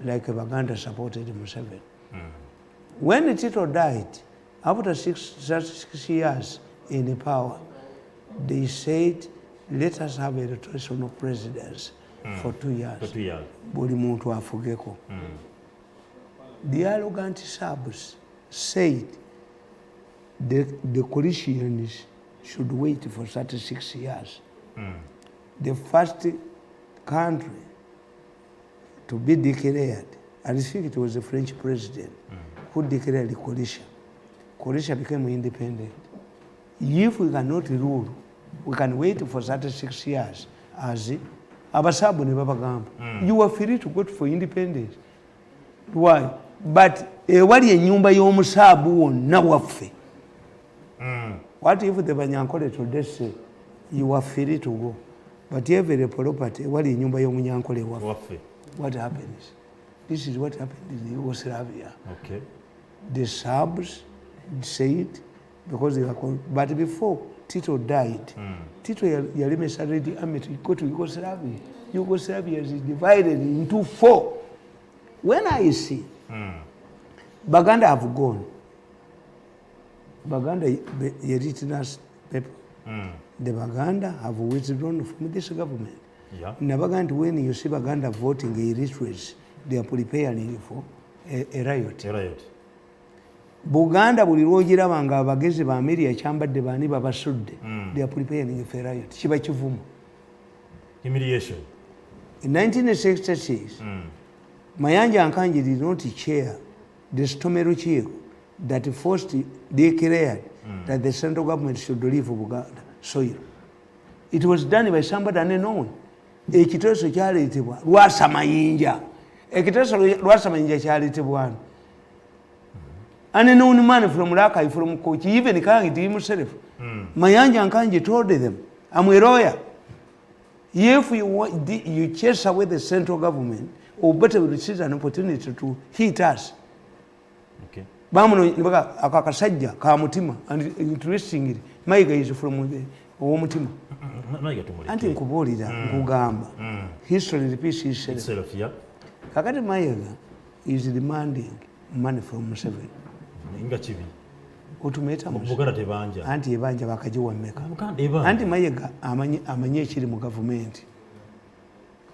like Uganda supported Museveni. When Tito died, after 6 years in power, they said, let us have a rotation of presidents for 2 years. For 2 years. Buli muntu afugeko. The arrogant subs said the coalitions should wait for 36 years. The first country to be declared, I think it was the French president who declared the coalition. Coalition became independent. If we cannot rule, we can wait for 36 years as Abasabu Nebabagamba. You are free to go for independence. Why? But wali enyumba y'omusabu wonna waffe. What if the Banyankole today say you are free to go? But every property, wali enyumba y'omunyankole waffe. What happens? This is what happened in Yugoslavia. Okay. The Serbs said because they were but before Tito died, Tito started the army to go to Yugoslavia. Yugoslavia is divided into 4. When I see Baganda have gone, Baganda written us paper. The Baganda have withdrawn from this government. Yeah. In Baganda, when you see Baganda voting illiterates, they are preparing for a riot. A riot. Buganda buli lwogira banga abagezi ba America kyambadde bani babasudde. They are preparing for a riot. Kiba kivumo. Humiliation. In 1966, Mayanja Nkanji did not chair the Stomero Chief that first declared that the central government should leave Buganda soil. It was done by somebody unknown. Ekiteeso kyaleetebwa Lwasa Mayinja. Ekiteeso Lwasa Mayinja kyaleetebwa unknown man from Rakai, from Kochi, even Kangi himself. Mayanja Nkanji told them, I'm a lawyer. If you chase away the central government, or better we receive an opportunity to hit us. Okay. Bamuno akakasajja ka mutima, and interestingly, Maiga is from the Mutima. Anti nkubuulira nkugamba. History repeats itself. Yeah. Kakati Maiga is demanding money from Museveni. Nga kibi. Otumeta Buganda tebanja. Anti ebanja bakajiwa mmeka. Anti Maiga amanye ekiri mu government.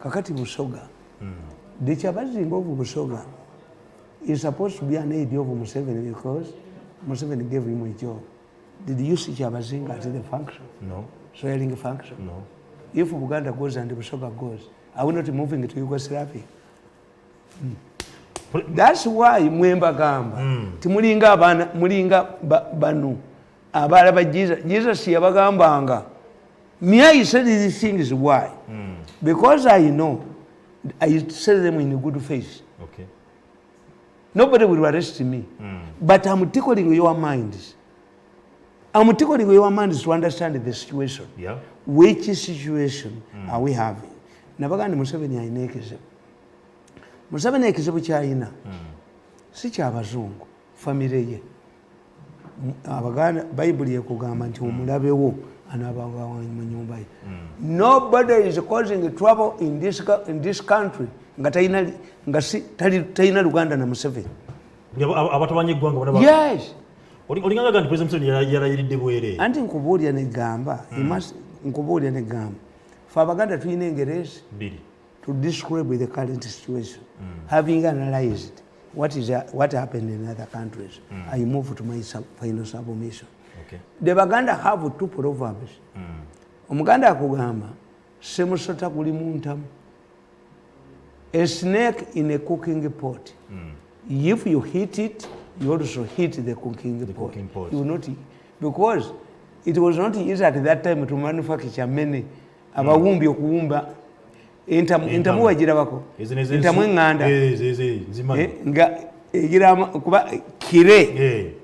Kakati Busoga. The Chabazing of Busoga is supposed to be an aid of Museveni because Museveni gave him a job. Did you see Chabazing as the function? No. Swearing function? No. If Uganda goes and Busoga goes, are we not moving to Yugoslavia? That's why Mwemba Gamba. Timulinga Banu. Abalaba Jesus Yabagambanga. Me, I said these things why? Because I know. I say them in a good face. Okay. Nobody will arrest me. But I'm tickling your minds. I'm tickling your minds to understand the situation. Yeah. Which situation are we having? Nabaganda Museveni ainekeze. Museveni ekizibu kyayina. Si ky'abazungu. Famire ye. Abaganda Bible ekugamba nti omulabe wo anabanga mu nyumba ye. Nobody is causing trouble in this country. Nga talina Uganda na Museveni. Abatabanye eggwanga bana. Yes. Olinganga gandi President Museveni yalayiridde bwere. Anti nkubuulira negamba. Nkubuulira negamba. Fe Abaganda tulina engerezi. To describe the current situation. Having analyzed what happened in other countries, I move to my final submission. Okay. The Baganda have 2 proverbs. Omuganda akugamba, semusota kuli muntamu. A snake in a cooking pot. If you hit it, you also hit the cooking pot. You will not, because it was not easy at that time to manufacture many. Abawumbi okuwumba entamu wagirabako. Entamu enganda. Nga egirama kuba kire.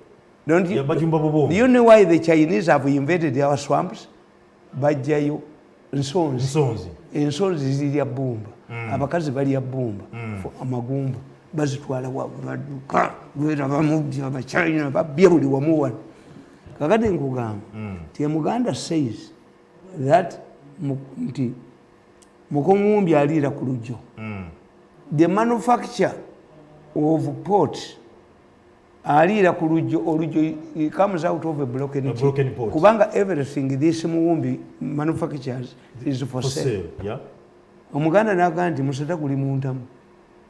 Don't you? Do you know why the Chinese have invaded our swamps? Bajjayo nsonzi. Ensonzi zirya bbumba. Abakazi balya bbumba. Amagumba. Bazitwala wabuladduka. Lwera bamubya Abachina babya buli wamu wano. Kakati nkugamba. Muganda says that mukomumbi alira ku lujjo. the manufacture of port aliira ku olujjo comes out of a broken pot. Kubanga everything this muwumbi manufactures is for sale. Yeah. Omuganda n'agamba nti musota guli muntamu.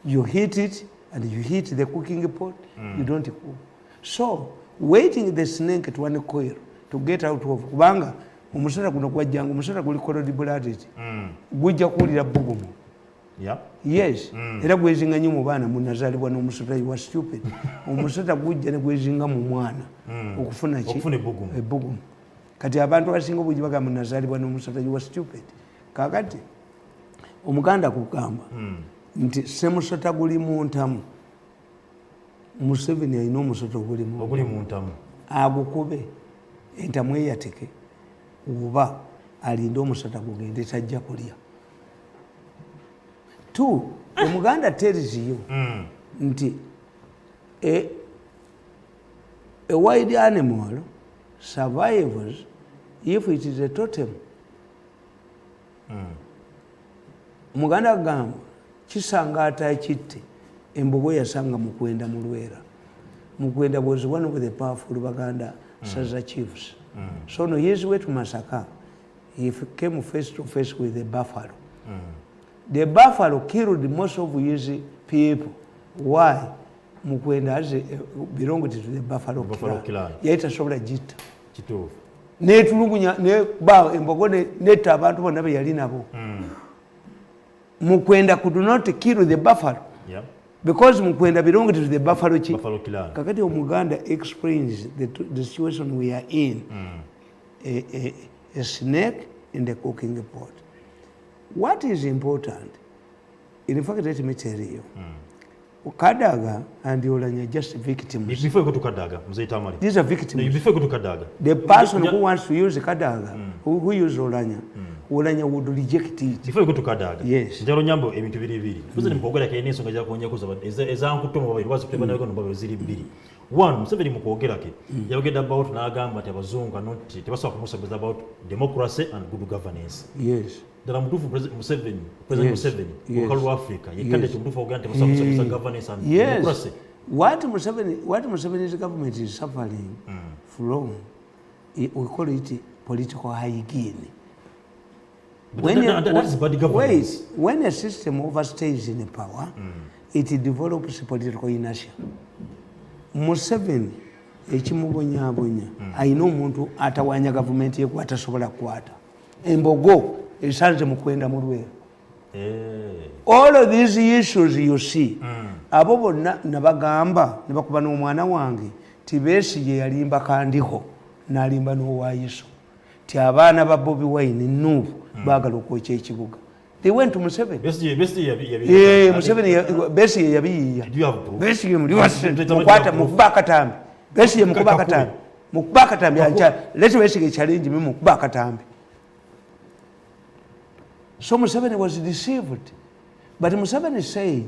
You heat it and you heat the cooking pot, you don't cook. So waiting the snake to uncoil to get out of kubanga omusota guno gwajjanga omusota guli cold blooded. Gujja kuwulira bugumu. Yeah. Yes. Era gwezinga nnyo mu baana munazaalibwa n'omusota you are stupid. Omusota gujja ne gwezinga mu mwana okufuna ki? Okufuna ebbugumu. Kati abantu abasinga obujja bagamba munazaalibwa n'omusota you are stupid. Kakati omuganda kugamba nti semusota guli muntamu. Museveni alina omusota oguli muntamu. Agukube entamu eyateke oba alinde omusota gugende tajja kulya. Two, omuganda tells you nti a wild animal survives if it is a totem. Omuganda agamba kisangaata ekitte embogo yasanga mukwenda mu Lwera. Mukwenda was one of the powerful Baganda Saza chiefs. So on his way to Masaka, he came face to face with the buffalo. The buffalo killed most of his people. Why? Mukwenda belonged to the buffalo clan. Yaita sobola jita. Kituufu. Netulugunya ne ba embogo netta abantu bonna be yali nabo. Mukwenda could not kill the buffalo. Yeah. Because Mukwenda belonged to the buffalo clan. Kakati Omuganda explains the situation we are in. A snake in the cooking pot. What is important, in fact, let me tell you, Kadaga and Olanya just victims. Before you go to Kadaga, Tamale. These are victims. Before you go to Kadaga. The person who wants to use Kadaga, who uses Olanya, Olanya would reject it. Before you go to Kadaga. Yes. Njalo nyambo ebintu biri. Kuze mpogera ke neso ngaja kuonya kuzaba. Eza nkutoma babiri bazo kutebana ko nobaba ziri bibiri. One, Museveni mukwogera ke. Yagenda about na agamba ati abazungu not tebaswa kumusabeza about democracy and good governance. Yes. Dala mtufu President Museveni, Okalo Africa, yekande mtufu ogante musabisa governance and democracy. What Museveni's government is suffering from, we call it political hygiene. That is bad governance. When a system overstays in power, it develops political inertia. Museveni ekimubonyabonya ayina omuntu atawanya gavumenti ye kwatasobola kwata embogo esanze mukwenda mu Lwera. All of these issues you see abo bonna nabagamba nebakuba n'omwana wange ti Besigye yalimba kandiho nalimba n'Owaiso ti abaana ba Bobi Wine Nuupu baagala okwokya ekibuga. They went to Museveni. Besigye yabiyiya. Besigye muli wase mukwata mukuba akatambi. Besigye mukuba akatambi. Mukuba akatambi acha leti Besigye challenge me mukuba akatambi. So Museveni was deceived. But Museveni said,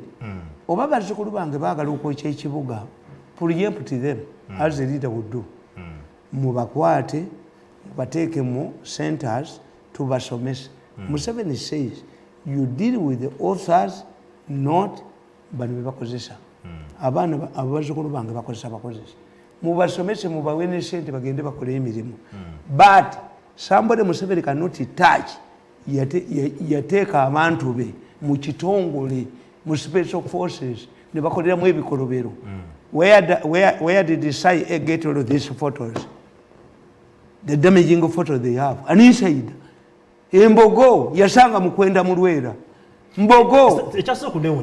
oba bazzukulu bange baagala okwokya ekibuga, preempt them as the leader would do. Mubakwate, mubateeke mu centers tubasomesa. Museveni says, you deal with the authors, not bano bebakozesa. Abaana abazzukulu bange bakozesa. Mubasomese mubawe ne sente bagende bakole emirimu. But somebody Museveni cannot touch. Yateeka abantu be mu kitongole mu special forces ne bakoleramu ebikolobero. Where did the CIA get all of these photos? The damaging photos they have. And inside, embogo yasanga mukwenda mu Lwera. Mbogo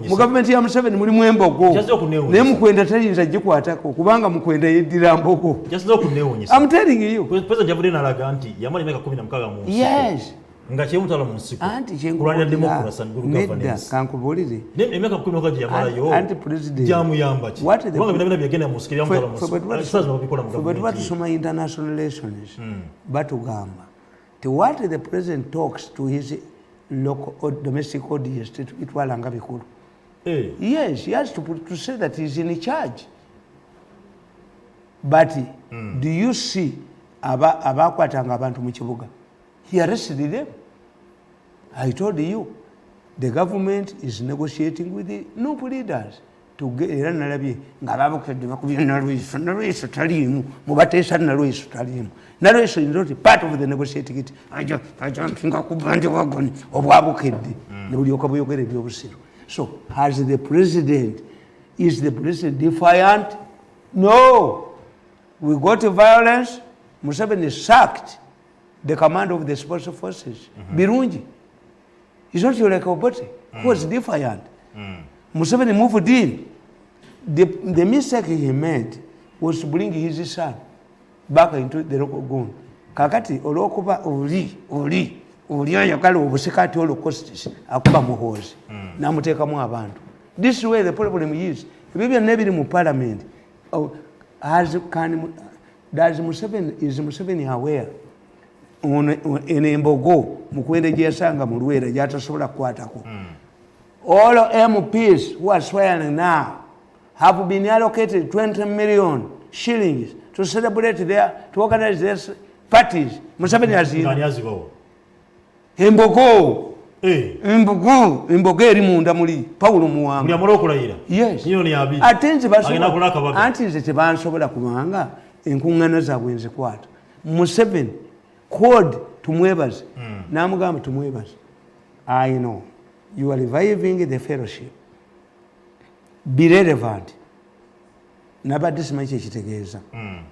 mu gavumenti ya Museveni mulimu embogo naye mukwenda tayinza gikwatako kubanga mukwenda yeddira mbogo. I'm telling you. President Javudena alaga nti yamali miaka 16 mu nsiko. Yes. Nga kyemutala mu nsiko. Kulwanira democracy and good governance. Kankubulire. Emyaka 16 yamalayo. Anti president. Jamu yamba ki. Kubanga bina byagenda mu nsiko yamutala mu nsiko. Sasa babikola mu government. But what soma international relations. Batugamba. What the president talks to his local or domestic audience itwalanga bikulu. Yes, he has to say that he's in charge. But do you see abakwatanga abantu mu kibuga? He arrested them. I told you. The government is negotiating with the NUP leaders to get era nalabye nga babukedde bakubye Nalweso taliimu mubateesa Nalweso taliimu. Nalweso is not part of the negotiating it. Aja mpinga ku bandi wagoni obwabukedde ne bulyoka buyogera ebyobusiru. So is the president defiant? No. We got violence. Museveni sacked the command of the special forces. Birungi. He's not like Obote, who was defiant. Museveni moved in. The mistake he made was to bring his son back into the local gun. Kakati olokuba oli ayagala obusekati Holocaust akuba muhoozi n'amuteekamu abantu. This is where the problem is. Ebyo byonna ebiri mu parliament. Is Museveni aware? In Embogo, Mukwende Jesanga Murwera, Yatasola Kwatako. All MPs who are swearing now have been allocated 20 million shillings to celebrate to organize their parties. Museveni has Embogo. Embogo erimunda muli Paulo Muwanga. Yes. Atenze basobola. Anti nze tebansobola kubanga enkuŋŋaana zaabwe nzikwata. Museveni called tumwebaze. Namugamba tumwebaze. I know you are reviving the fellowship. Be relevant. Nabadde simanyi kyekitegeeza.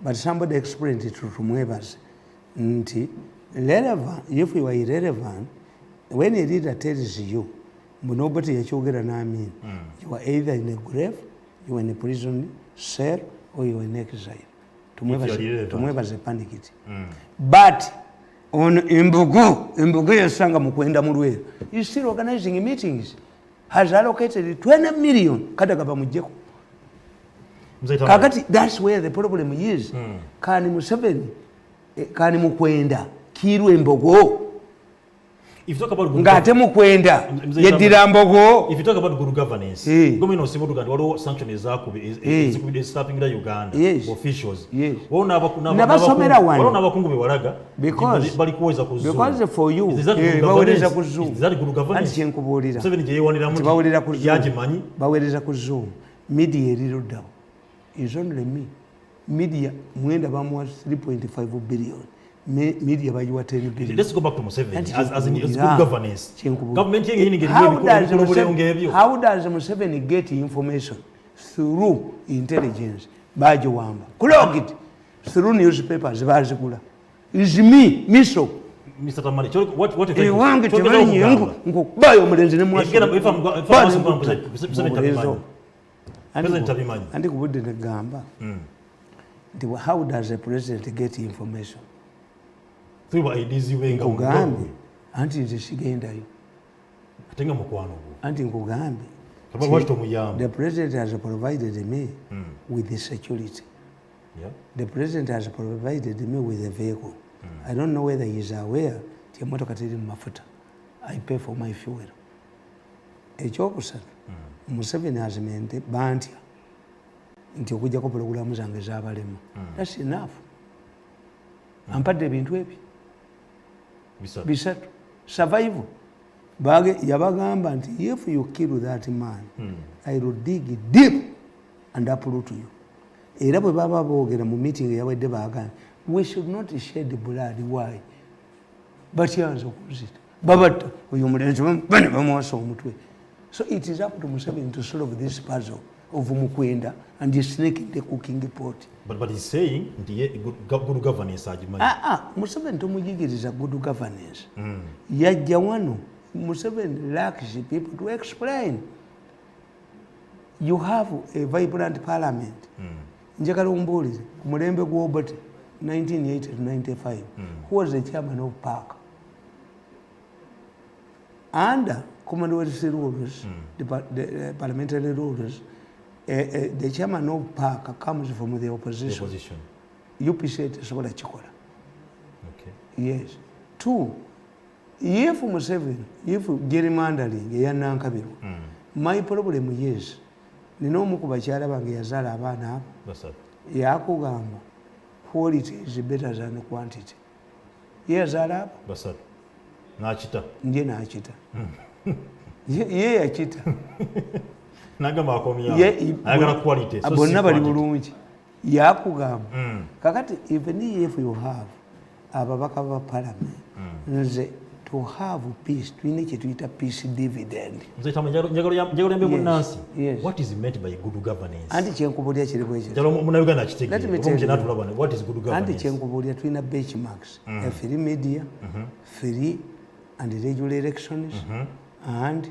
But somebody explained it to tumwebaze. Nti relevant, if you are irrelevant, when a leader tells you, nobody yakyogera n'amin, you are either in a grave, you are in a prison cell, or you are in exile. Tumwebaze panic it. But on Embogo yasanga Mukwenda Mulwera is still organizing meetings. Has allocated 20 million. Kadagaba mujeko. Kakati, that's where the problem is. Kani Museveni, Kani Mukwenda, Kiru Embogo. If you talk about Ngate Mukwenda, Yedira Mbogo. If you talk about good governance, Gomino Simuduga, what sanction is stopping the Uganda officials. Yes. Never somewhere one. Because for you, is that good governance? Media is only me. Media, mwenda bamuwa 3.5 billion. Media by 10 billion. Let's go back to Museveni as in good governance. Government how does Museveni get information? Through intelligence. Bajowamba. Kulog it. Through newspapers. Bazikula. Is me, Miso. Mr. Tamale, what if you want to buy your Museveni and it wouldn't gamba. How does the president get information? Through IDZ way Nkugambe anti nze sigendayo atenga mukwano anti nkugambe the president has provided me with the security. The president has provided me with a vehicle. I don't know whether he is aware ti emotoka teri mu mafuta. I pay for my fuel. Ekyokusatu Museveni azimente bantya nti okujjako pulogulaamu zange z'abalema. That's enough. Ampadde ebintu ebyo bisatu. Survival. Yabagamba nti if you kill that man, I will dig deep and uproot you. Era bwe baba boogera mu meeting yawedde baagamba we should not shed blood. Why? But yanza okuzita baba oyo omulenzi bane bamuwasa omutwe. So it is up to Museveni to solve this puzzle of Mukwenda and the snake in the cooking pot. But he's saying good governance. Museveni tomujigiriza good governance. Yajja wano Museveni lacks people to explain. You have a vibrant parliament. Njagala ombuulize ku mulembe gw'Obote 1980 to 95 who was the chairman of PAC? Under Commonwealth rules, the parliamentary rules, the chairman of PAC comes from the opposition. UPC tesobola kikola. Yes. 2, if Museveni, if gerrymandering eyannankabirwa, my problem is nina omu ku bakyala bange yazaala abaana abo yakugamba quality is better than quantity. Ye yazaala abo nje n'akita. ye yakita nagamba akomya ayagala quality so bonna bali bulungi yakugamba kakati even if you have ababaka ba parliament nze to have peace twine kyetuyita peace dividend njagala yambe munansi what is meant by good governance anti kyenkubulya kiri bwekyo jalo muna Uganda kitegere what is good governance anti kyenkubulya twina benchmarks free media free and regular elections and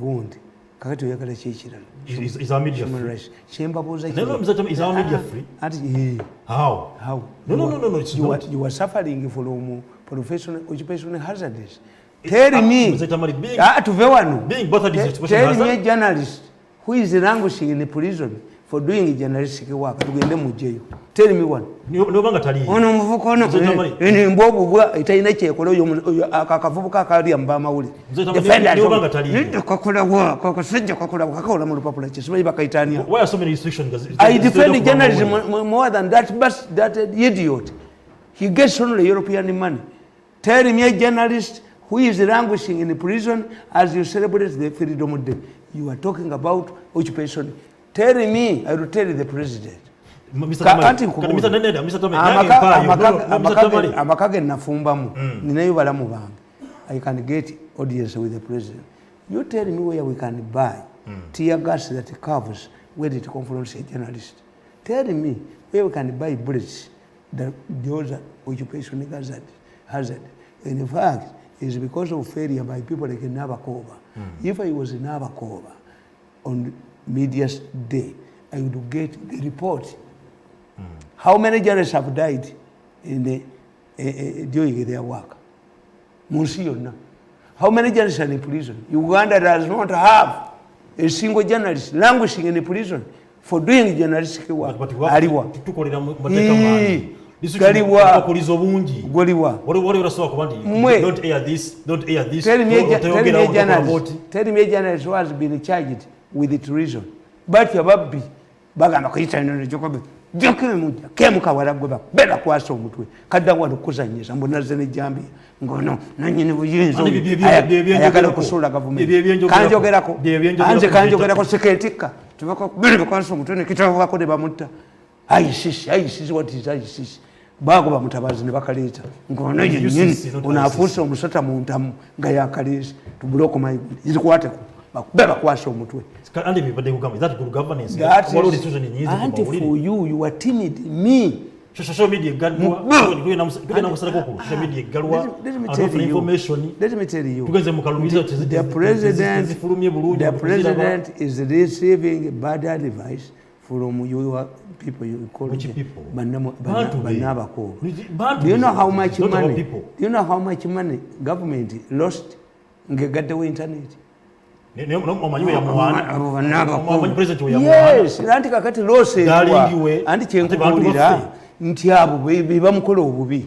gundi kakati oyagala kyekirala is our media free kyembabuuza is our media free anti how no it's not you are suffering from professional occupational hazards. Tell me tuve wano tell me a journalist who is languishing in a prison for doing journalistic work tugende mu jail. Tell me one nobanga tali ono muvuko ono ene mbobu bwa itaina kyekolo oyo akakavubuka akali amba mawuli nobanga tali kokola wa kokosejja kokola kakola mu lupapula kyesibayi bakaitania why are so many restrictions I defend journalism more than that but that idiot he gets only European money. Tell me a journalist who is languishing in prison as you celebrate the Freedom Day. You are talking about occupation. Tell me, I will tell the president. Amakage nafumbamu ninayo balamu bange. I can get audience with the president. You tell me where we can buy tear gas that covers where it confronts a journalist. Tell me where we can buy bullets that those are occupation hazard. In fact, it's because of failure by people like Nabakova. If I was in Nabakova on Media's Day, I would get the report. How many journalists have died in doing their work? Monsiona. How many journalists are in prison? Uganda does not have a single journalist languishing in a prison for doing journalistic work. Aliwa. Galiwa bungi goliwa wali urasoba kubandi don't air this tell me a journalist who has been charged with treason but yababbi bagamba kuyita ino jokobe jokeme mujja kemuka walagoba bela kwasa omutwe kadda wano kuzanyisa mbona zene jambi ngono nanyine buyinzo ayagala kusula government kanjogerako anje kanjogerako seketika tubako bela kwasa omutwe ne kitava ko de bamutta ISIS what is ISIS bago bamutabazi ne bakaleta ngono nyine unafusa omusota muntamu nga yakalesa tubuloko mayiguli izikwate bakubeba kwasha omutwe and everybody kugamba that good governance all decision in easy for you are timid me social media gadwa na musala ko social media galwa information let me tell you tugenze mukalumiza the president is receiving bad advice from your people you call people Banabako. Do you know how much money? Do you know how much money government lost get the internet? Yes, anti kakati loss anti kyenkulira nti abo bamukolo obubi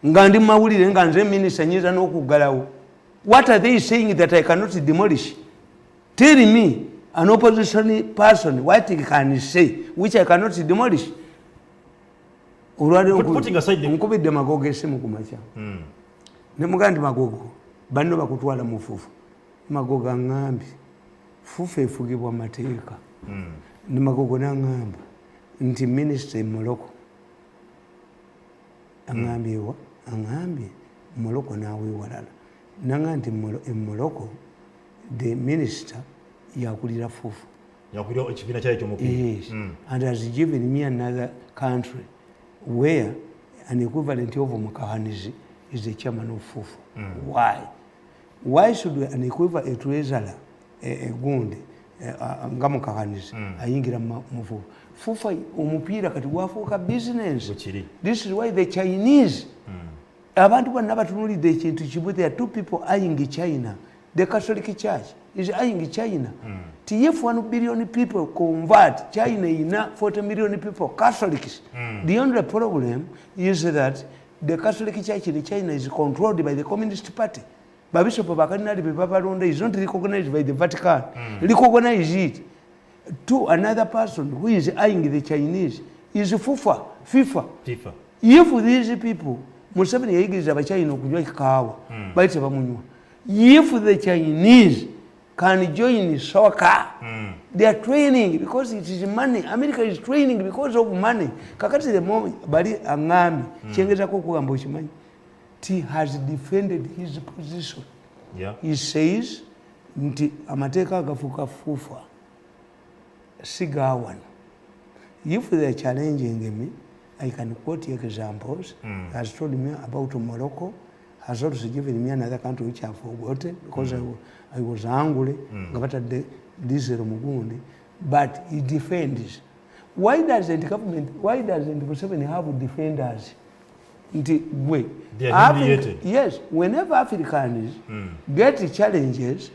nga ndi mawulire nga nze minister nyiza n'okugalawo. What are they saying that I cannot demolish? Tell me an opposition person what he can say which I cannot demolish. Putting aside the nkubidde magogo esimu kumacha ne mugandi magogo banno bakutwala mufufu magogo ngambi fufu efugibwa mateeka ne magogo nangamba nti minister Moloko angambyewa angambye Moloko nawe walala nanga nti Moloko the minister yakulira fufu yakulira ekibina kyayo ky'omupiira and has given me another country where an equivalent of Mukahanizi is the chairman of fufu. Why should an equivalent to Ezala a gundi nga Mukahanizi ayingira mufufu fufu omupiira kati gwafuuka business. This is why the Chinese abantu bonna batunulidde ekintu kimu. There are two people eyeing China. The Catholic Church is eyeing China. If 1 billion people convert, China in 40 million people, Catholics. The only problem is that the Catholic Church in China is controlled by the Communist Party. Bishop Babaronda is not recognized by the Vatican. Recognize it. To another person who is eyeing the Chinese is FIFA. If these people, Museveni yigiriza abachina okunywa kawa, bayite bamunywa. If the Chinese can join soccer. They are training because it is money. America is training because of money. Kakati the moment bali angami chengeza ko kugamba okimanyi. He has defended his position. Yeah. He says nti amateeka agafuka fufa sigawan. If they are challenging me, I can quote examples. He has told me about Morocco. Has also given me another country which I have forgotten because I was angry about this Mugundi. But he defends. Why doesn't Museveni have defenders? They are humiliated. Yes, whenever Africans get challenges,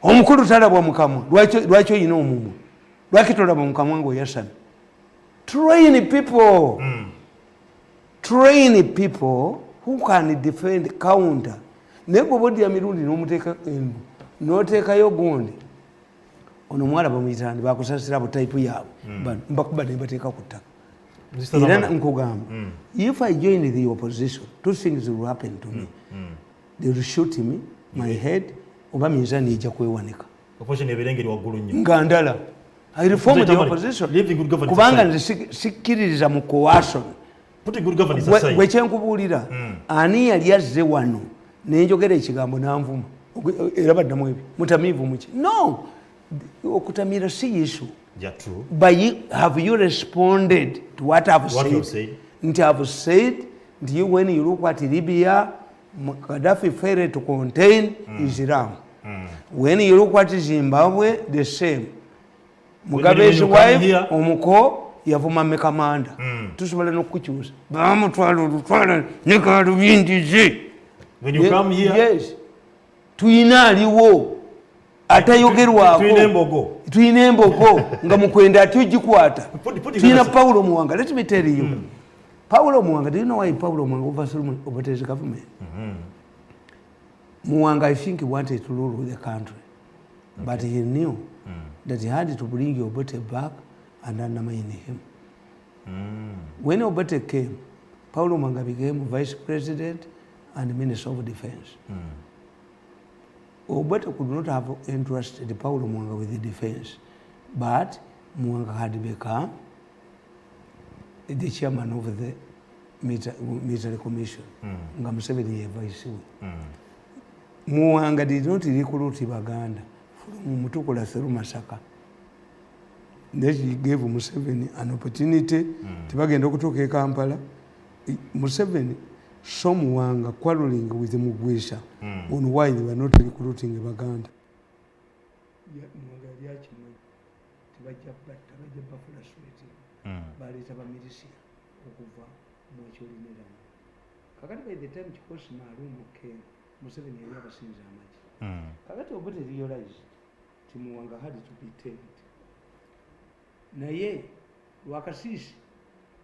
omukulu talabwa mukamwa lwaki oyina omumwa lwaki tolabwa mukamwa ng'oyasana. Train people. Train people who can defend counter. Nebo bodi ya Mirundi n'omuteeka endu n'oteekayo gundi ono mwala bamuyitani bakusasira bu type yaabwe mbakuba ne bateeka ku ttaka. Era nkugamba if I join the opposition, two things will happen to me. They will shoot me, my head, oba minzani ejja kwewanika. Opposition ebirengeri waggulu nnyo. Ngandala. I reform the opposition. Kubanga nze sikkiririza mu coercion. Gwe kyenkubuulira ani yali azze wano nenjogera ekigambo nanvuma era baddamu ebyo mutamiivu muki. No, okutamira si issue. Yeah, true. But have you responded to what I've said? Nti I've said nti when you look at Libya, Gaddafi failed to contain Islam. When you look at Zimbabwe, the same. Mugabe's wife omuko yavuma mekamanda tusobola n'okukyusa bamutwala nekalubindize. When you come here, yes, tuyina aliwo atayogerwako tuyina embogo nga mukwenda ati ogikwata tuyina Paulo Muwanga. Let me tell you, Paulo Muwanga, do you know why Paulo Muwanga overthrew his government? Muwanga, I think, he wanted to rule the country, but he knew that he had to bring Obote back and undermine him. When Obote came, Paulo Muwanga became vice president and minister of defense. Obote could not have entrusted Paulo Muwanga with the defense, but Muwanga had become the chairman of the military commission. Nga Museveni ye vice. Muwanga did not recruit Uganda from Mutukula through Masaka. Then he gave Museveni an opportunity to bagenda okutuuka e Kampala. Museveni saw Muwanga quarreling with Mugwesha on why they were not recruiting Uganda. Muwanga yali akimanyi tebajja Buffalo Street baleeta bamilisia okuva mu ekyolineramu. Kakati by the time kikosi maalumu came, Museveni yali abasinza amagi. Kakati Obote realized ti Muwanga had to be tamed. Naye Lwakasisi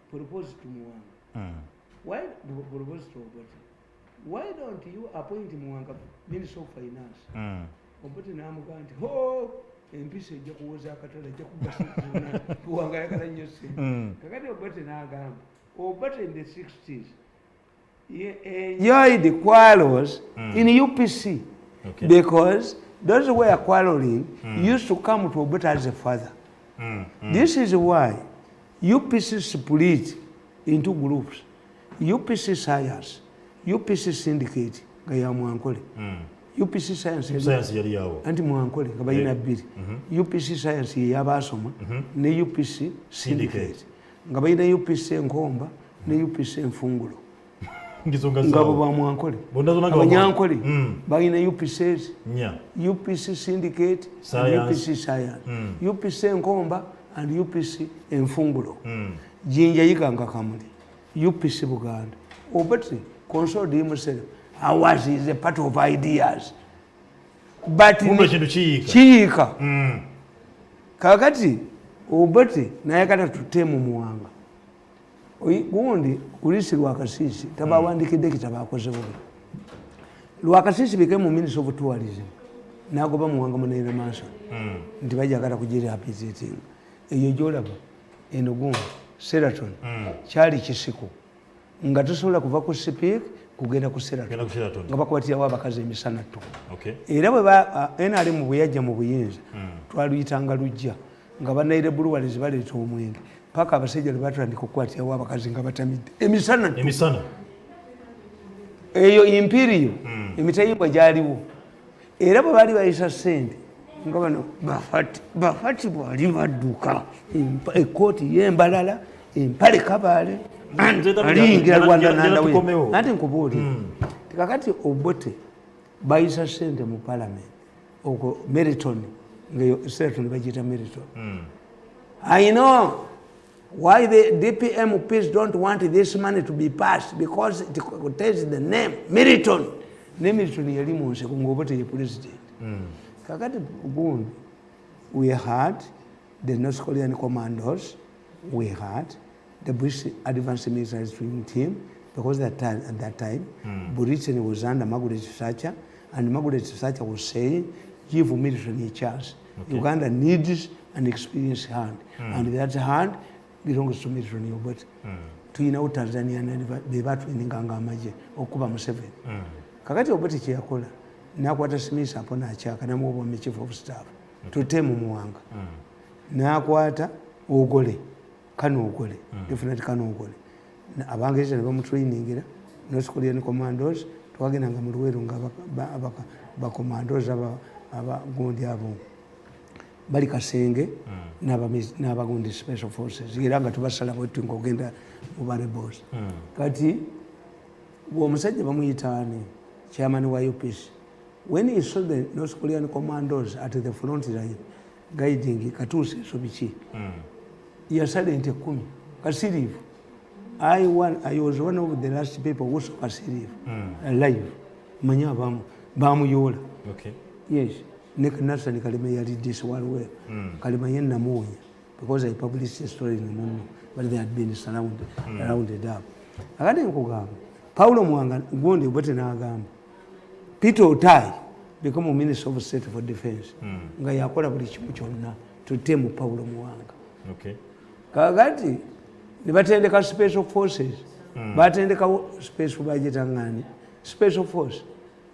proposed to Muwanga. Why propose to Obote? Why don't you appoint Muwanga Minister of Finance? Obote n'amugamba nti empisa ejja kuwoza akatale ejja kugasiza Muwanga ayagala nnyo ssente. Kakati Obote n'agamba Obote in the 60s he enjoyed the quarrels in UPC because those who were quarreling used to come to Obote as a father. This is why UPC split into groups. UPC Science, UPC Syndicate, Gaya Mwankole. UPC Science yali yawo. Anti Mwankole, Gabayina Biri. UPC Science yabasoma, ne UPC Syndicate. Gabayina UPC Nkomba, ne UPC Mfungulo. Ngabo ba Mwankole. Abanyankole, bayina UPCs, UPC Syndicate, UPC Science. UPC Nkomba and UPC Mfungulo. Jinja yikanga kamuli. UPC Buganda. Obote consoled himself. Ours is a part of ideas. But Chika. Kakati Obote nayagala tutemu Muwanga. Gundi kulisi Lwakasisi tabawandikidde kitaba akoze bubi. Lwakasisi became Minister of Tourism. Nagoba Muwanga Munaira Mansion. Nti bajagala kugirehabilitating. Eyo gyolaba eno Gumba Sheraton kyali kisiko nga tosobola kuva ku sipiik kugenda ku Seraton nga bakwatirawo abakazi emisana tu. Era bwe NRM bwe yajja mu buyinza twaluyitanga lujja nga banaire buluwalizi baleeta omwenge paka abasajja lwe batandika okukwatirawo abakazi nga batamidde emisana tu. Eyo imperiyo emitayimbwa gyaliwo. Era bwe baali bayisa ssente nga bano bafati bwali badduka ekkooti y'embalala empale kabaale aliyingira Rwanda nandawe anti nkubuulira kakati Obote bayisa ssente mu parliament okwo Meriton ngayo Seraton bagiyita Meriton. I know why the DPM MPs don't want this money to be passed because it contains the name Meriton. Ne Meriton yali mu nseko ng'Obote ye president. Kakati gundi we had the North Korean commandos, we had the British Advanced Military Training Team, because at that time, Britain was under Margaret Thatcher, and Margaret Thatcher was saying, give military a chance. Uganda needs an experienced hand, and that hand belongs to military. But tuyina Tanzania be batwininganga amaje okuba Museveni. Kakati Obote kye yakola nakwata Smith apo n'akyaka namuwa chief of staff tutemu Muwanga nakwata Ogole Kano Ogole definitely Kano Ogole abangereza ne bamutrainingira North Korean commandos twagendanga mu Luweero nga ba commandos abagundi abo bali Kasenge n'abagundi special forces era nga tubasala bwetu ng'ogenda mu barebos kati omusajja bamuyitaani chairman wa UPC. When he saw the North Korean commandos at the front line guiding Katusi Sobichi, he said, Kasiriv. I was one of the last people who saw Kasiriv alive. Manya Bamu Yola. Okay. Yes. Nek Nasa Kalimaya did this one way. Kalimayan Namoya, because I published a story in the morning, but they had been surrounded up. I didn't go. Paulo Mwanga, Gondi, Botanagam. Peter Otai become a Minister of State for Defense. Nga yakola buli kimu kyonna tutemu Paulo Muwanga. Okay. Kakati ne batendeka special forces. Batendeka special budget ngani. Special force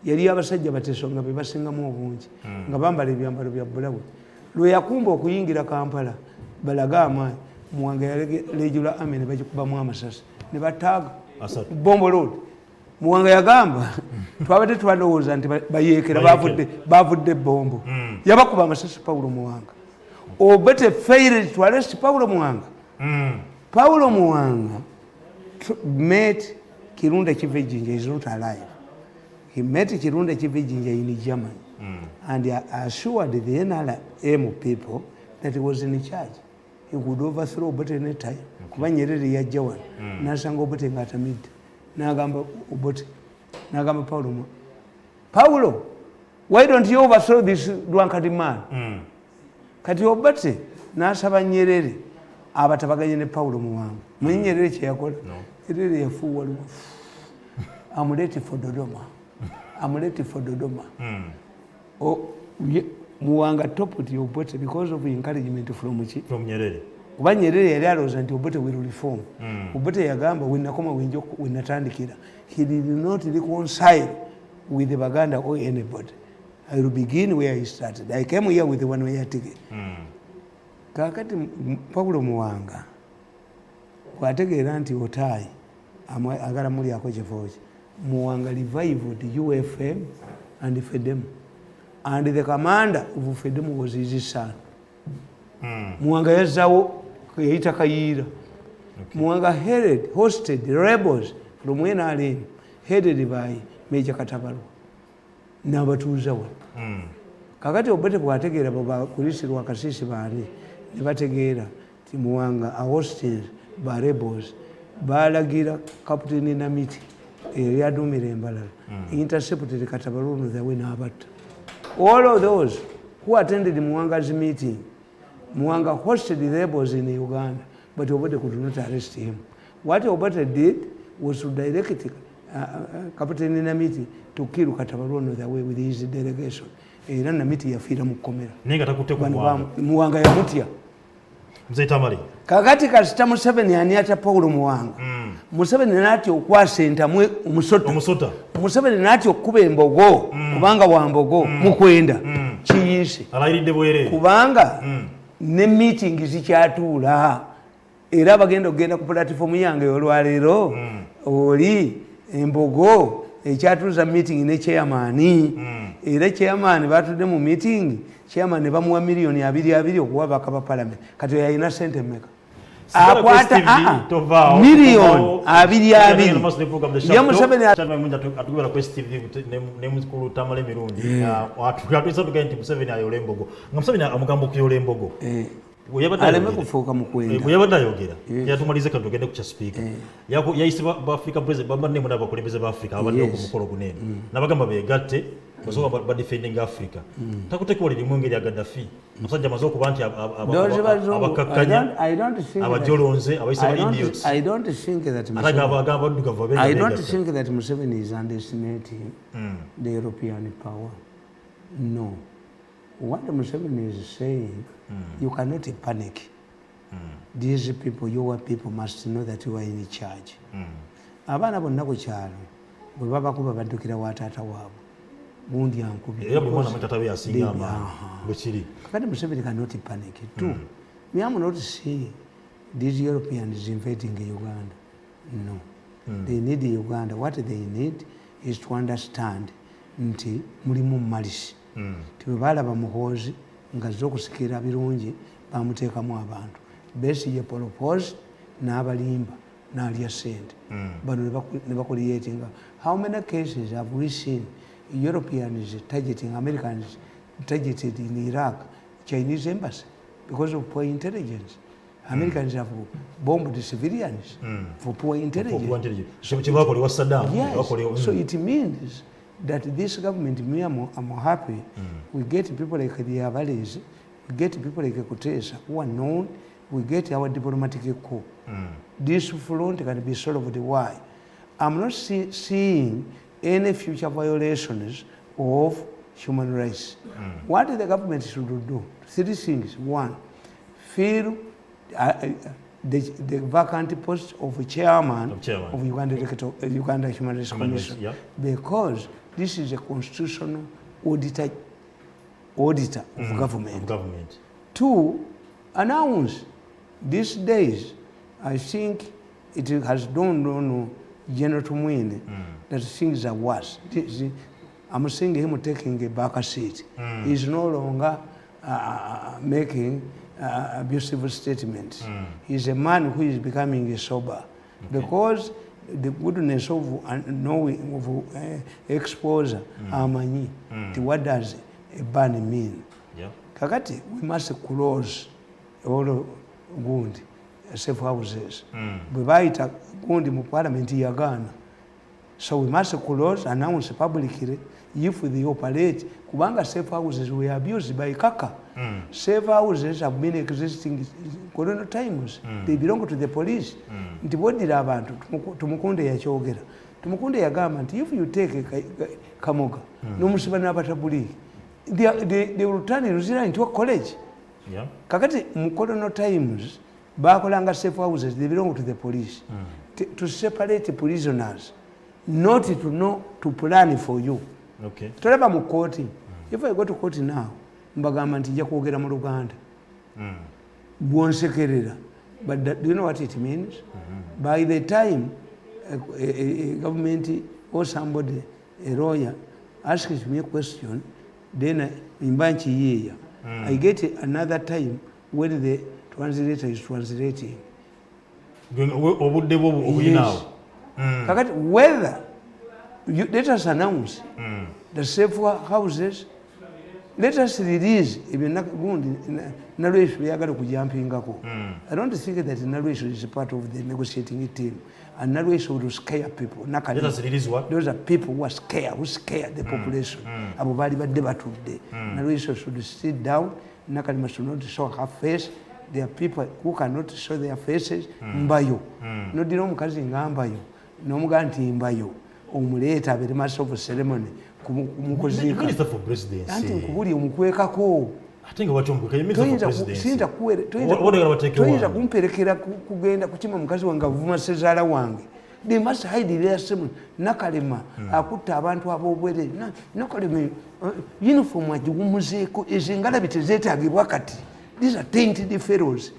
yali abasajja bateso nga bebasingamu obungi nga bambala ebyambalo bya bulabu. Lwe yakumba okuyingira Kampala balaga amaanyi Muwanga yalejula army ne bagikubamu amasasi ne bataaga Bombo Road. Muwanga yagamba twabadde twalowooza nti bayeekera bavudde bombo yabakuba amasasi Paulo Muwanga. Obote failed to arrest Paulo Muwanga. Paulo Muwanga met Kirunda Kivejinja, is not alive. He met Kirunda Kivejinja in Germany and assured the NRM people that he was in charge. He could overthrow Obote any time. Kuba Nyerere yajja wano n'asanga Obote ng'atamidde. N'agamba Obote, n'agamba Paulo, why don't you overthrow this drunkard man? Kati Obote n'asaba Nyerere abatabaganye ne Paulo Muwanga. Mwenye Nyerere kye yakola? Nyerere yafuuwa lufu. I'm ready for Dodoma. I'm ready for Dodoma. Muwanga topped Obote because of encouragement from Nyerere. Kuba Nyerere yali alowooza nti Obote will reform. Obote yagamba wenakoma wenatandikira. He did not reconcile with the Baganda or anybody. I will begin where he started. I came here with the one-way ticket. Kakati Paulo Muwanga kwategeera nti Otai agala mulyako kifo kye. Muwanga revived UFM and FEDEM. And the commander of FEDEM was his son. Muwanga yazzawo yayita Kayiira. Muwanga hosted the rebels from NRM headed by Major Katabalwa. N'abatuuza wano. Kakati Obote bw'ategeera bakulisirwa kasisi baani ne bategeera ti Muwanga hosted ba rebels baalagira Captain Namiti eyali aduumira embalala intercepted Katabalwa on the way n'abatta. All of those who attended Muwanga's meeting, Muwanga hosted the rebels in Uganda, but Obote could not arrest him. What Obote did was to direct Captain Namiti to kill Katabalwa on the way with his delegation. Era Namiti yafiira mu kkomera. Nenga takutte ku Muwanga yamutya. Mzee Tamale. Kakati kasita Museveni ani ata Paulo Muwanga. Museveni n'atya okwasa entamu omusota Museveni n'atya okkuba embogo kubanga wa mbogo mukwenda kiyiise kubanga ne meeting zikyatuula era bagenda okugenda ku platform yange olwaleero oli embogo ekyatuuza meeting ne chairman era chairman batudde mu meeting chairman ne bamuwa million 2 okuwa bakaba parliament kati yalina sente mmeka akwata million 2 ya Museveni atugera ku STV ne mukulu Tamale Mirundi atugatuisa tugenti Museveni ayole embogo nga Museveni amugambo kuyole embogo aleme kufuuka mukwenda yabadde ayogera yatumalize kati tugende ku kya speaker yayise ba Africa president babanne mu n'abakulembeze ba Africa abadde ku mukolo gunene n'abagamba beegatte basobola ba defending Africa takuteekwa limu ngeri ya Gaddafi musajja amaze okuba nti abakakkanya abajolonze abayise ba idiots I don't think that Museveni is underestimating the European power. No. What Museveni is saying, you cannot panic. These people, your people must know that you are in charge. Abana bonna ku kyalo bwe babakuba baddukira wa taata waabwe gundi ankubye era mwana mutata we asinga amaanyi bwe kiri kakati Museveni cannot panic. Two, we am not see these Europeans invading Uganda. No. They need Uganda. What they need is to understand nti mulimu malisi tiwe balaba muhoozi nga z'okusikira birungi bamuteekamu abantu Besigye propose n'abalimba n'alya sente bano ne bakuliyetinga. How many cases have we seen Europeans targeting Americans targeted in Iraq Chinese embassy because of poor intelligence? Americans have bombed civilians for poor intelligence. Yes. So it means that this government, me, I'm happy. We get people like the Avalis, we get people like Kutesa who are known, we get our diplomatic corps. This front can be solved. Why? I'm not seeing any future violations of human rights. What the government should do? 3 things. 1, fill the vacant post of chairman of Uganda Human Rights Commission, because this is a constitutional auditor of government. 2, announce these days, I think it has dawned on General Tumwine that things are worse. I'm seeing him taking a back seat. He's no longer making abusive statements. He's a man who is becoming sober because the goodness of knowing of exposure amanyi. What does a ban mean? Kakati, we must close all gundi safe houses. We buy gundi mu parliament ya Ghana. So we must close, announce publicly if they operate. Kubanga safe houses were abused by Kaka. Safe houses have been existing in colonial times. They belong to the police. Nti bodira abantu tumukunde ya kyogera. Tumukunde ya gama nti if you take Kamoga n'omusiba n'abatabuli they will turn Ruzira into a college. Kakati mu colonial times bakolanga safe houses, they belong to the police. To separate prisoners, not to know to plan for you. Okay. Toleba mu court. If I go to court now, mbagamba nti nja kwogera mu Luganda. Bwonsekerera. But do you know what it means? By the time a government or somebody, a lawyer, asks me a question, then I get another time when the translator is translating. Yes. Whether you let us announce the safe houses, let us release Narweshu yagala kujampingako. I don't think that Narweshu is a part of the negotiating team. And Narweshu will scare people. Let us release what? Those are people who are scared, who scare the population. Abubali badeba today. Narweshu should sit down. Nakali should not show her face. There are people who cannot show their faces. Mbayo. No dino mukazi ngambayo. No muganti mbayo. Omuleta very much of a ceremony. Minister for presidency. Anti kubuli omukwekako. atenga wachombuka yimiza toyinza toyinza kumperekera kugenda kukima mukazi wange avuma sezaala wange. They must hide their symbols. Nakalema akutta abantu ab'obwere nakalema uniform agigumuzeeko ezingala bitezeetaagibwa kati. These are tainted fellows.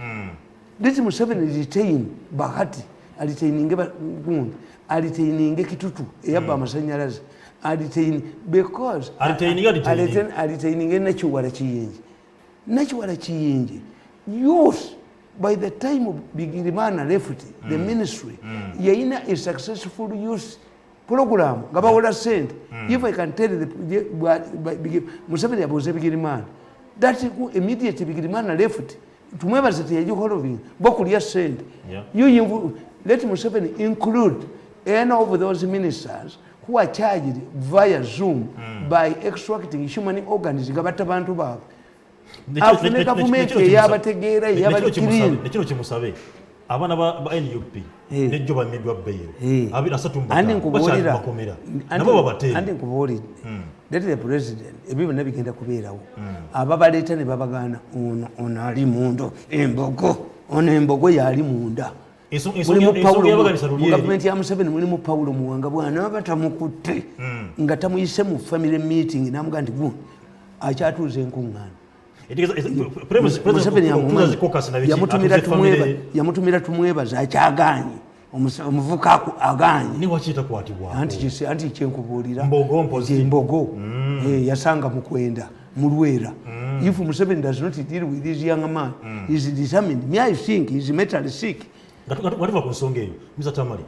This Museveni retain Bahati alitaininge gundi alitaininge kitutu eyabba amasanyalaze alitaininge because alitaininge nakiwala kiyingi youth. By the time Bigirimana left the ministry, yaina a successful youth program. Gabawola sent. If I can tell the Museveni aboze Bigirimana, that immediately Bigirimana left. Tumweba zati ya juholoving. Bokulia sent. You let Museveni include any of those ministers who are charged via Zoom by extracting human organs. Gabata bantu babo. Afune gavumenti eyabategeera eyabalikiriza nekino kimusabe abaana ba NUP nejjo bamedwa bail abira andi nkubuulira nabo babateera andi nkubuulira that the president ebyo byonna bigenda kubeerawo ababaleeta ne babagana ono ali munda embogo yali munda gavumenti ya Museveni mulimu Pawulo Muwanga bwana batamukutte nga tamuyise mu family meeting namuga nti gundi akyatuuza enkuŋŋaana. Yamutumira tumwebaza akyagaanye omuvuka agaanye anti kyenkubuulira embogo yasanga mukwenda mulwera. If Museveni does not deal with this young man, he is determined. Me I think he is mentally sick. Ngativa ku nsonga eyo Mr. Tamale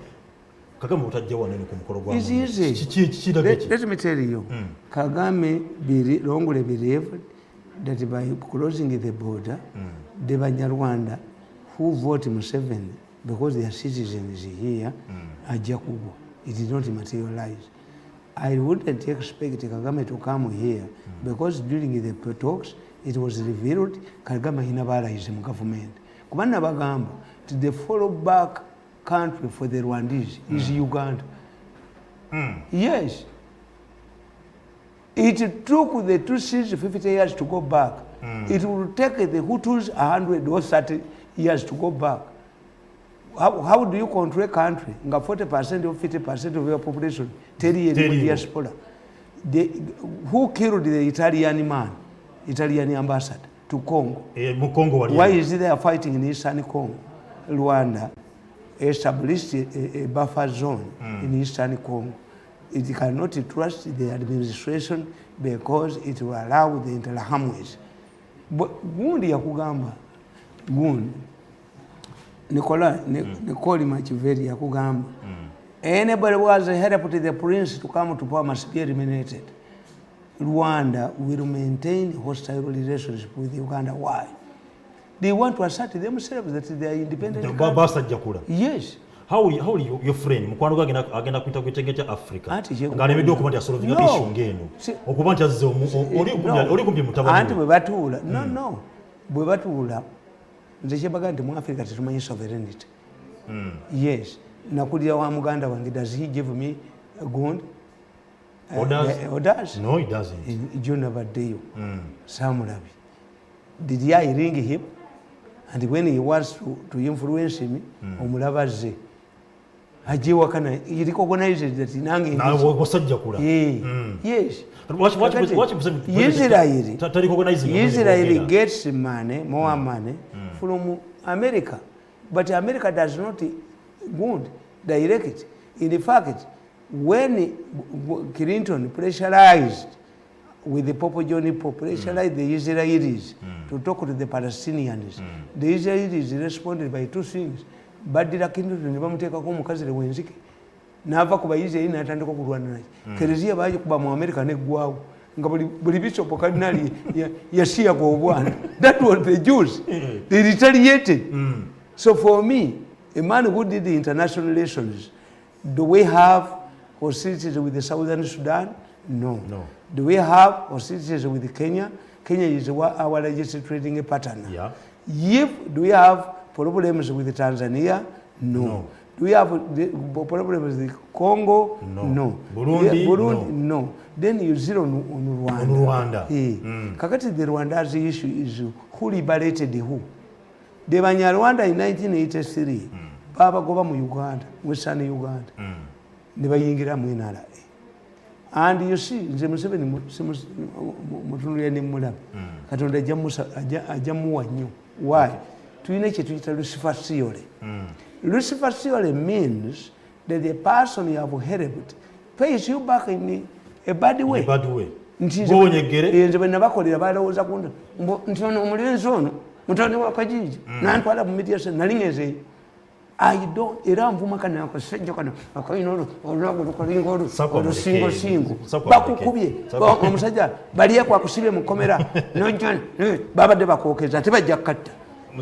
Kagame utajjawa nene ku mukolo gwa let me tell you Kagame Longole believed that by closing the border, the Banyarwanda who vote Museveni because they are citizens here are Jakubo. It did not materialize. I wouldn't expect Kagame to come here because during the talks it was revealed Kagame Hinabara is in government. Kumana Bagamba, the follow back country for the Rwandese is Uganda. Yes. It took the Tutsis 50 years to go back. It will take the Hutus 100 or 30 years to go back. How do you control a country? 40% or 50% of your population, 30 years in diaspora. Who killed the Italian man, Italian ambassador to Congo? Why is they are fighting in Eastern Congo? Rwanda established a buffer zone in Eastern Congo. It cannot trust the administration because it will allow the Interahamwe. But gundi ya kugamba gundi Nicole Machiveri ya kugamba anybody who has helped the prince to come to power must be eliminated. Rwanda will maintain hostile relationship with Uganda. Why? They want to assert themselves that they are independent. Yes. How will your friend mukwano gwa agenda kuita kwitenge cha Africa ngane document ya solving issue ngeno okubanti azizo oli kumbi mutabani anti bwe batula no bwe batula nze kyebaga nti mu Africa tetumanyi sovereignty. Yes, nakulira wa Muganda wange, does he give me a gun? Orders? No, he doesn't. John Badeyo, Samurabi. Did I ring him? And when he wants to influence me, omulabaze ajiwa kana he recognizes that nange na wasajja kula. Yes. Watch Israel gets money, more money from America, but America does not good direct. In fact, when Clinton pressurized with the Pope Johnny Pope, pressurized the Israelis to talk to the Palestinians, the Israelis responded by two things. Badira Clinton nebamuteka ko mukazi wenzike nava kuba Israel natandika kulwana naye kerezia baje kuba mu America ne gwawo nga buli bishop cardinal yashia kwa bwana. That was the Jews. They retaliated. So for me, a man who did the international relations, do we have hostilities with the Southern Sudan? No. Do we have hostilities with Kenya? Kenya is our largest trading partner. Yeah. Do we have problems with Tanzania? No. Do we have the problem with the Congo? No. Burundi? No. Then you zero on Rwanda. Kakati the Rwanda's issue is who liberated who. The Banyarwanda in 1983, Baba Goba mu Uganda, Western Uganda. Never yingira mu NRA. And you see, the Museveni mutunulya ne mulaba. Katonda ajamuwa nnyo. Why? Tuyina ekituyita Lucifer theory. Lucifer theory means that the person you have helped pays you back in a bad way. Nze bwe nabakolera balowooza kunda nti ono omulenzi ono mutoni wa Kajiji nantwala mu media center nalingeze era nvuma kana akasajja kana akayina olukolinga olusingo bakukubye omusajja baliye kwakusibye mu komera nojjana babadde bakookeza tebajja kukatta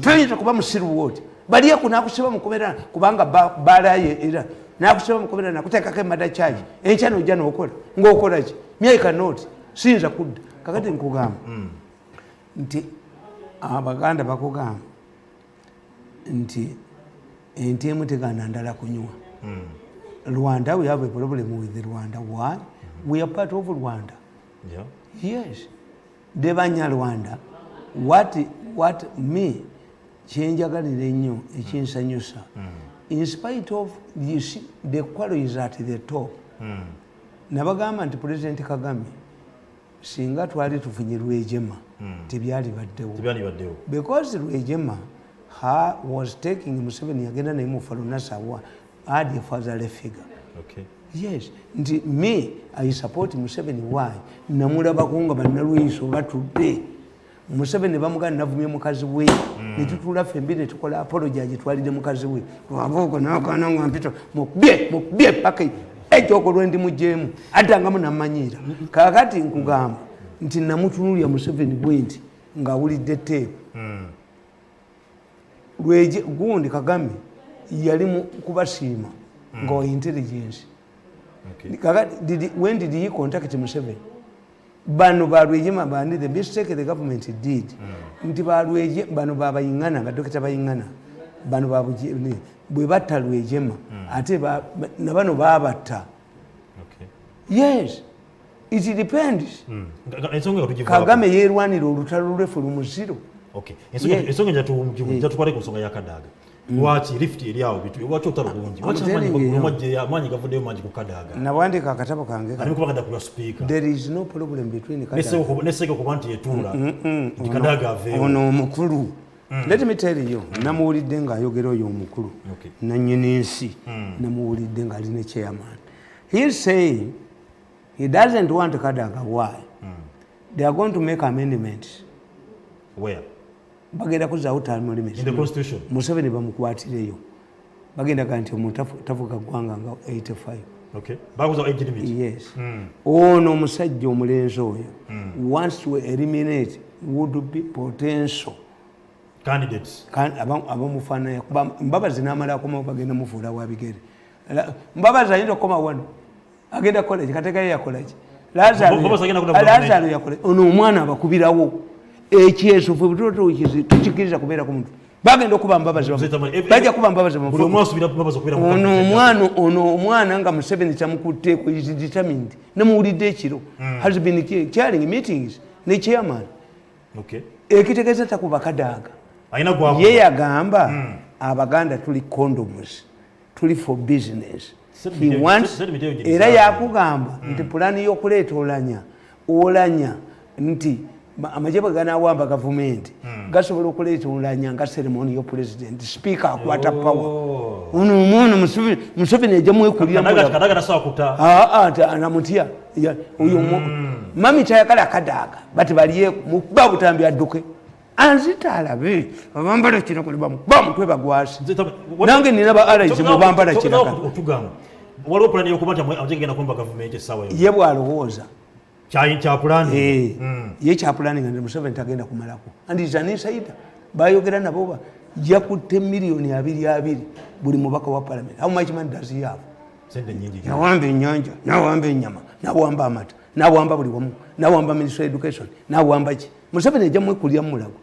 tuyinza kuba musiru wooti baliye kunakusiba mu komera kubanga balaye era nakusiba mu komera nakuteekako emada charge enkya nojja n'okola ng'okola ki myeka noti siyinza kudda kakati nkugamba nti abaganda bakugamba nti ente emu tegaana ndala kunywa. Rwanda, we have a problem with Rwanda. Why? We are part of Rwanda. Yeah. Yes. The Banyarwanda, what me kyenjagalira ennyo ekinsanyusa, in spite of the quality is at the top. Nabagamba nti President Kagame singa twali tufunye Rwejema tebyali baddewo. Because Rwejema was taking Museveni agenda naye mu Nasawa had a fatherly figure. Okay. Yes. Nti me I support Museveni. Why? Namulabako nga bannalwiso batudde. Museveni bamugana navumye mukazi we netutula fembi ne tukola apology twalide mukazi we twaboko nakana nga mpito mukbye paka ekyo lwendi mujemu atangamu namanyira kakati nkugamba nti namutunulya Museveni bwenti nga awulidde teepu lweje gundi Kagame yali mu kubasiima nga wa intelligence. Okay. Kakati when did he contact Museveni? Bano balwejema bandi the mistake the government did nti balweje bano babayingana badokita bayingana bano babuje bwe batalwejema ate nabano babata. Okay. Yes, it depends. Kagame yerwanira olutalo lwefu lumuziro. Okay. Ensonga njatukwale ku nsonga ya Kadaga. Lwaki lift eri awo bitu lwaki otalo bulungi amanyi gavuddeyo mangi ku Kadaga nawandika akatabo kange kubagenda ku speaker. There is no problem between Kadaga neseke kuba nti yetuula nti Kadaga aveewo ono omukulu. Let me tell you, namuwulidde ng'ayogera oyo omukulu nannyini ensi namuwulidde ng'alina chairman. He's saying he doesn't want Kadaga. Why? They are going to make amendments. Where? Bagenda kuzaawo term limits. In the constitution. Museveni bamukwatireyo. Bagenda kanti omuntu tafuka ggwanga nga 85. Okay. Bakuza age limit. Yes. Ono omusajja omulenzi oyo wants to eliminate would be potential candidates. Abamufaananya kuba Mbabazi n'amala akoma bagenda mufuula wa bigere. Mbabazi ayinza okukoma wano agenda kukola ki kateekayo yakola ki Lazaro yakola ono omwana abakubirawo ekyeso fwe butoto tukikiriza kubeera ku muntu bagenda okuba Mbabazi bajja kuba Mbabazi ono omwana nga Museveni kyamukutteeko is determined namuwulidde ekiro has been chairing meetings ne chairman. Okay. Ekitegeeza takuba Kadaga ye yagamba Abaganda tuli condoms tuli for business. He wants era yakugamba nti pulani y'okuleeta olanya nti amagye bwe ganaawamba gavumenti gasobola okuleeta olanya nga ceremony yo president speaker akwata power ono omwana Museveni ajja mwekulira anamutya oyo mami tayagala Kadaga bati baliye mukuba butambi adduke anzita alabe abambala kino kuliba mutwe bagwasi nange nina ba allies mubambala kiraka otugamba waliwo pulani y'okubanja amagye kumba gavumenti esawa ye bwalowooza kya pulani ye kya pulani nga Museveni tagenda kumalako and is an insider bayogera nabo yakutte miliyoni 200 buli mubaka wa parliament. How much money does he have? Sende nyingi nawamba ennyanja nawamba ennyama nawamba amata nawamba buli wamu nawamba ministry of education nawamba ki Museveni ajja mwekulira mulago.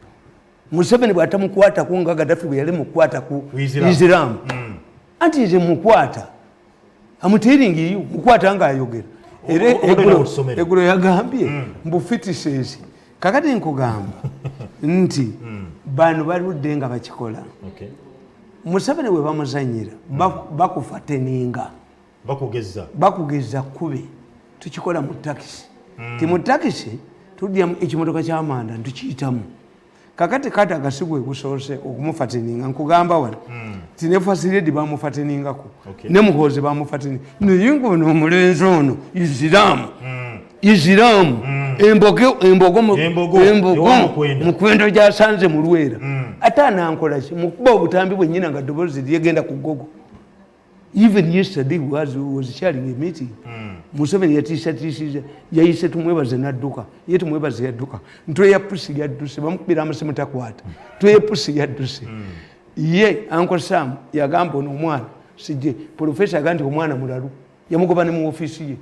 Museveni bw'atamukwata ku nga Gaddafi bwe yali mukwata ku Islam anti nze mukwata amuteringi you mukwata nga ayogera era eggulo yagambye mbu fitises kakati nkugamba nti bano baludde nga bakikola Museveni we bamuzanyira bakufateninga bakugeza kube tukikola mu takisi ti mu takisi tudya ekimotoka ky'amanda tukiyitamu kakati kati agasigwe kusoose okumufateninga nkugamba wano ti ne fasiledi bamufateningako ne muhoozi bamufateninga naye ngono omulenzi ono isiramu embogo mukwendo gyasanze mu Lwera ate anankola ki mukuba obutambi bwennyina nga ddoboozi lyegenda ku gogo. Even yesterday was sharing a meeting. Museveni yatiisatiisiza yayise tumwebaze n'adduka ye tumwebaze yadduka ntweya pusi yadduse bamukubira amasimu takwata tweya pusi yadduse ye Uncle Sam yagamba ono omwana sijje professor yagamba nti omwana mulalu yamugoba ne mu office ye.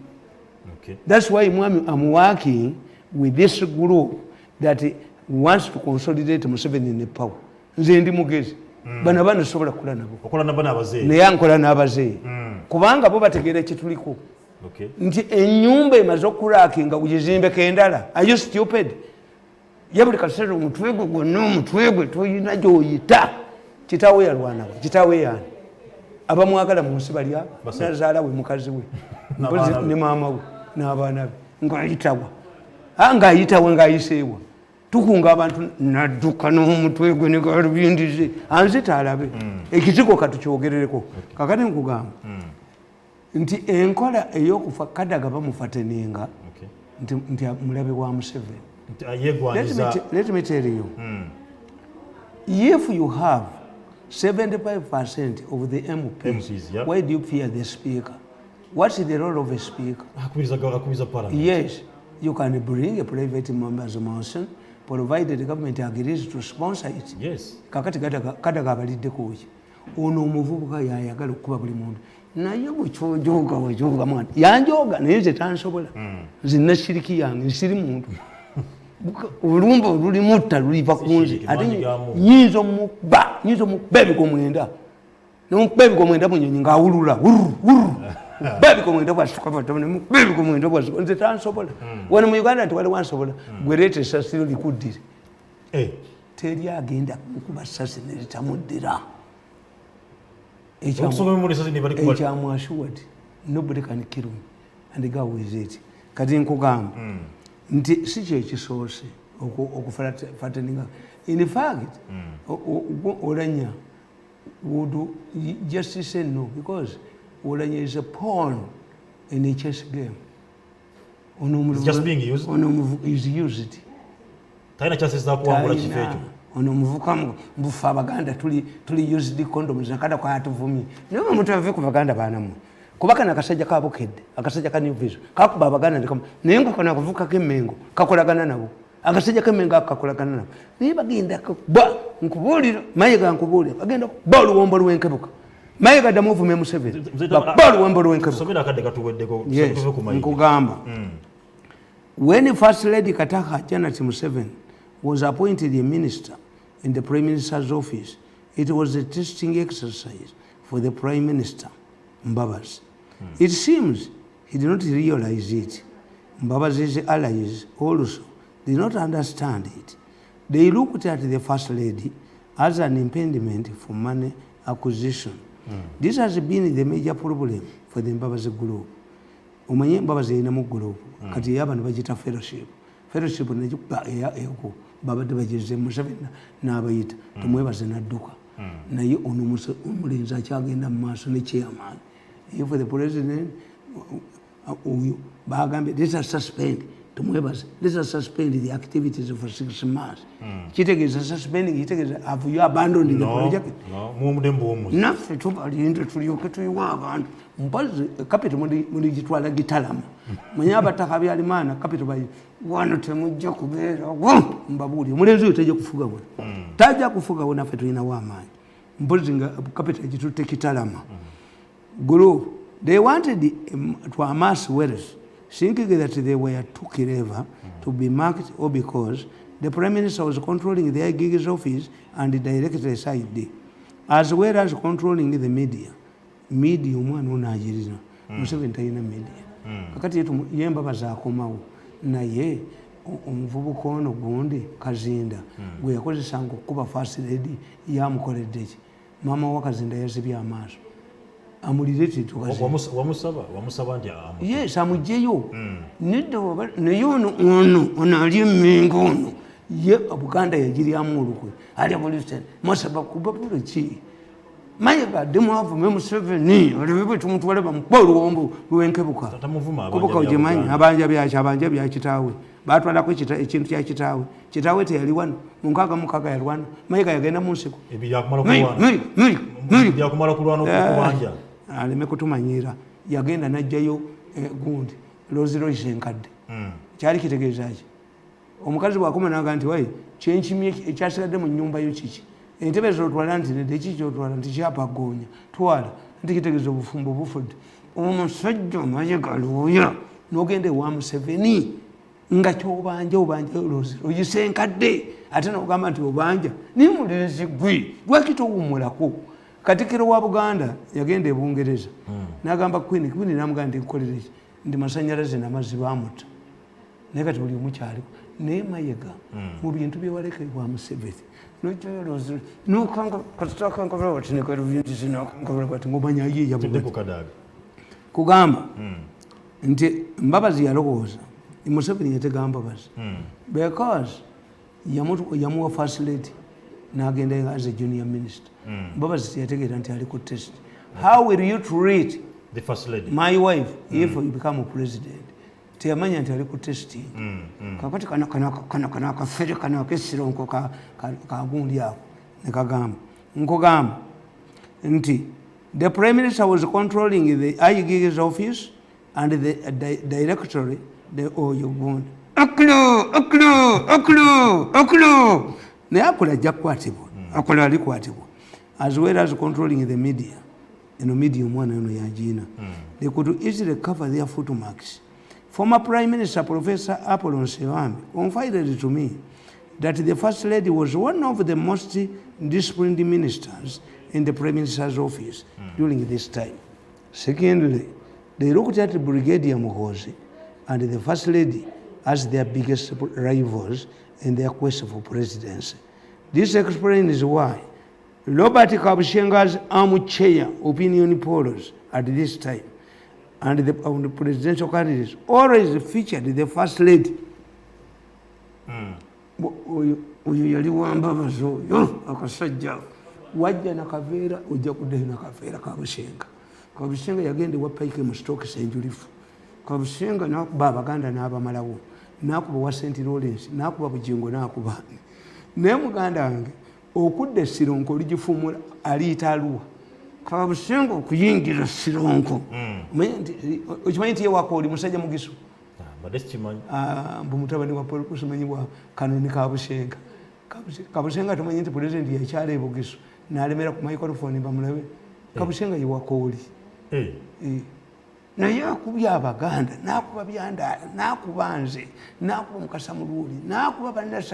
That's why I'm working with this group that wants to consolidate Museveni in the power. Nze ndi mugezi bana bana sobola kula nabo okola nabo n'abazeeyi naye ankola n'abazeeyi kubanga bo bategeera ekituliko nti ennyumba emaze okulaakinga kugizimbeko endala. Are you stupid? Ye buli kaseera omutwe gwe gwonna omutwe gwe toyina gy'oyita kitaawe yalwanawe kitaawe yaani abamwagala mu nsi balya nazaala we mukazi we ne maama we n'abaana be ng'ayitawa ng'ayitawe ng'ayiseewa tukunga abantu nadduka n'omutwe gwe ne galubindize anzita alabe ekitiko katukyogerereko kakati nkugamba nti enkola ey'okufa Kadaga bamufateninga nti mulabe wa Museveni. Let me tell you, if you have 75% of the MPs, why do you fear the speaker? What's the role of a speaker? Yes, you can bring a private member's motion provided the government agrees to sponsor it. Yes. Kakati Kadaga abalidde kuki ono omuvubuka yayagala okukuba buli muntu naye bwekyojoga wejoga mwana yanjoga naye nze tansobola nze nashiriki yange nsiri muntu olumba olulimutta luliva kunze ate nyinza omukuba ebiko mwenda nomukuba ebiko mwenda munyonyi ng'awulula ebiko mwenda bwasukabebiko mwenda bwasuka nze tansobola wano mu Uganda nti waliwo ansobola gwe leeta essasiro likuddire teri agenda kukuba ssasi neritamuddira. I'm assured nobody can kill me and go with it. Kati nkugamba nti si kye kisoose okufateninga. In fact Olanya would just say no because Olanya is a pawn in a chess game. It's just being used? Is used. Taina chances za kuangula kifecho. Ono muvuka mbufa Abaganda tuli use the condoms nakada kwa atuvumi niwe muntu ave ku Baganda banamu kubaka nakasajja kabukedde akasajja ka new vision kakuba Abaganda ndikama nengo kona kuvuka kemengo kakolagana nabo akasajja kemengo akakolagana nabo niye bagenda ba nkubulira mayiga nkubulira bagenda ba luwombo lwenkebuka mayiga da movement Museveni ba luwombo lwenkebuka somera kadde katuweddeko nkugamba when first lady Kataka Janet Museveni was appointed a minister in the Prime Minister's office, it was a testing exercise for the Prime Minister, Mbabazi. It seems he did not realize it. Mbabazi's allies also did not understand it. They looked at the First Lady as an impediment for money acquisition. This has been the major problem for the Mbabazi group. Umanye Mbabazi inamu group, kati yaba nabajita fellowship. Fellowship nejukuba eyako. Babadde bageze Museveni n'abayita tumwebaze n'adduka naye ono omulenzi akyagenda mu maaso ne chairman if the president oyo bagambye let us suspend tumwebaze let us suspend the activities for 6 months kitegeeza suspending kitegeeza have you abandoned the project naffe tubalinde tulyoke tuyiwa abantu mpazi capital muli gitwala gitalama mwenye abataka byalimaana capital bayi wano temujja kubeera mbabuulire omulenzi oyo tajja kufuga wona tajja kufuga wona ffe tulina w'amaanyi mpozi nga capital gitutte kitalama group they wanted to amass wealth thinking that they were too clever to be marked or because the Prime Minister was controlling the IG's office and directed SID as well as controlling the media. media omwana ono agirina Museveni talina media kakati ye Mbabazi akomawo naye omuvubuka ono gundi Kazinda gwe yakozesanga okukuba first lady yamukoledde ki maama wa Kazinda yazibye amaaso amulire wamusaba nti yes amugyeyo naye ono ali emengo ono ye Buganda yagiryamu olukwe ali abolition musaba kuba ki Mayiga demwavume Museveni olebe bwe tumutwale bamukwalu wombo lwenkebuka kubuka ojemanyi abanja bya kitaawe batwalako ekintu kya kitaawe teyali wano munkaga mukaga yali wano Mayiga yagenda mu nsiko ebyakumala kulwana okubanja aleme kutumanyira yagenda najjayo gundi Rolls enkadde kyali kitegeeza ki omukazi bwakoma naga nti wayi kyenkimye ekyasigadde mu nnyumba yo kiki entebe zotwala nti nedde kikyotwala nti kyapagoonya twala nti kitegeeza obufumbo bufudde omusajja Mayiga luuya n'ogenda ewa Museveni nga kyobanja oyise enkadde ate n'ogamba nti obanja naye mulenzi gwe lwaki towummulako Katikkiro wa Buganda yagenda e Bungereza n'agamba Queen n'amugamba nti nkolere ki ndi masannyalaze n'amazzi baamutta naye kati buli omu kyaliko naye Mayiga mu bintu byewalekebwa Museveni ngomanya ye kugamba nti Mbabazi yalowooza Museveni yatega Mbabazi because yamuwa first lady n'agenda as a junior minister Mbabazi yategeera nti ali ku test how will you treat the first lady my wife if you become a president teyamanya nti ali ku testing kakati kana akafere kana akesironko kagundi ako nekagamba nkugamba nti the prime minister was controlling the IG's office and the directory the gundi aklo naye akola ajja kukwatibwa akola alikwatibwa as well as controlling the media media omwana yono yagiina they could easily cover their footmarks. Former Prime Minister Professor Apollon Sewambi confided to me that the First Lady was one of the most disciplined ministers in the Prime Minister's office during this time. Secondly, they looked at Brigadier Muhoozi and the First Lady as their biggest rivals in their quest for presidency. This explains why Robert Kabushenga's armchair opinion polls at this time and the presidential candidates always featured the First Lady. Oyo yali wa Mbabazi oyo akasajja wajja nakaveera ojja kuddayo nakaveera Kabushenga yagenda ewa Paike mu stoke senjulifu Kabushenga nakuba Abaganda n'abamalawo nakuba wa St. Lawrence nakuba Bujingo nakuba naye muganda wange okudda Sironko oligifumula aliyita Arua Kabushenga okuyingira Sironko okimanyi nti yewaka oli musajja mugisu mbu mutabani wa Paul kusimanyibwa Kanoni Kabushenga tumanyi nti pulezidenti yakyala e Bugisu n'alemera ku microphone bamulabe Kabushenga yewaka oli naye akubye Abaganda n'akuba Byandaala n'akuba nze n'akuba Mukasa Mulwuli n'akuba bannasa